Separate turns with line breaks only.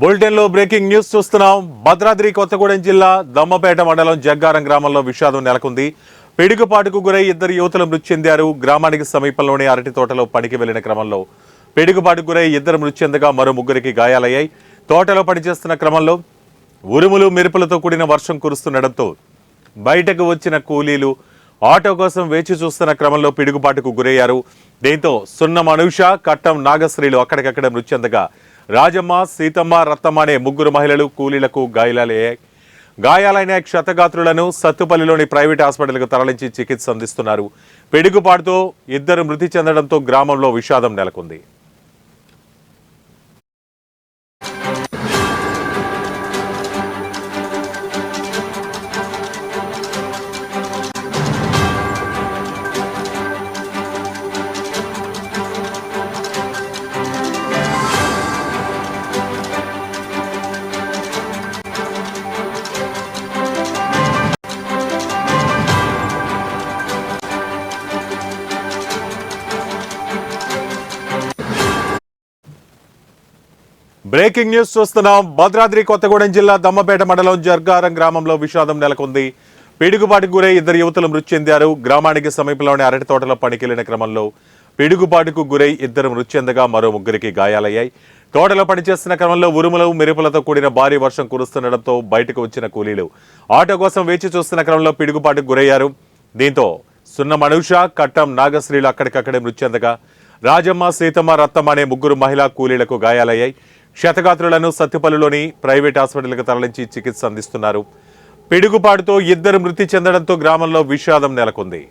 బులెటిన్లో breaking news చూస్తున్నాం. భద్రాద్రి కొత్తగూడెం జిల్లా దమ్మపేట మండలం జగ్గారం గ్రామంలో విషాదం నెలకొంది. పిడుగుపాటుకు గురై ఇద్దరు యువతులు మృతి చెందారు. గ్రామానికి సమీపంలోని అరటి తోటలో పనికి వెళ్లిన క్రమంలో పిడుగుపాటుకు గురై ఇద్దరు మృతి చెందగా మరో ముగ్గురికి గాయాలయ్యాయి. తోటలో పనిచేస్తున్న క్రమంలో ఉరుములు మెరుపులతో కూడిన వర్షం కురుస్తుండటంతో బయటకు వచ్చిన కూలీలు ఆటో కోసం వేచి చూస్తున్న క్రమంలో పిడుగుపాటుకు గురయ్యారు. దీంతో సున్నం అనూష, కట్టం నాగశ్రీలు అక్కడికక్కడ మృతి చెందగా రాజమ్మ, సీతమ్మ, రత్తమ్మ అనే ముగ్గురు మహిళలు కూలీలకు గాయాలైన క్షతగాత్రులను సత్తుపల్లిలోని ప్రైవేట్ హాస్పిటల్కు తరలించి చికిత్స అందిస్తున్నారు. పిడుగుపాటుతో ఇద్దరు మృతి చెందడంతో గ్రామంలో విషాదం నెలకొంది. బ్రేకింగ్ న్యూస్ చూస్తున్నాం. భద్రాద్రి కొత్తగూడెం జిల్లా దమ్మపేట మండలం జగ్గారం గ్రామంలో విషాదం నెలకొంది. పిడుగుపాటుకు గురై ఇద్దరు యువతులు మృతి చెందారు. గ్రామానికి సమీపంలోని అరటి తోటలో పనికెళ్లిన క్రమంలో పిడుగుపాటుకు గురై ఇద్దరు మృతి చెందగా మరో ముగ్గురికి గాయాలయ్యాయి. తోటలో పనిచేస్తున్న క్రమంలో ఉరుములు మెరుపులతో కూడిన భారీ వర్షం కురుస్తుండటంతో బయటకు వచ్చిన కూలీలు ఆటో కోసం వేచి చూస్తున్న క్రమంలో పిడుగుపాటుకు గురయ్యారు. దీంతో సున్నం అనూష, కట్టం నాగశ్రీలు అక్కడికక్కడే మృతి చెందగా రాజమ్మ, సీతమ్మ, రత్తమ్మ అనే ముగ్గురు మహిళా కూలీలకు గాయాలయ్యాయి. క్షతగాత్రులను సత్తుపల్లిలోని ప్రైవేట్ హాస్పిటల్కు తరలించి చికిత్స అందిస్తున్నారు. పిడుగుపాటుతో ఇద్దరు మృతి చెందడంతో గ్రామంలో విషాదం నెలకొంది.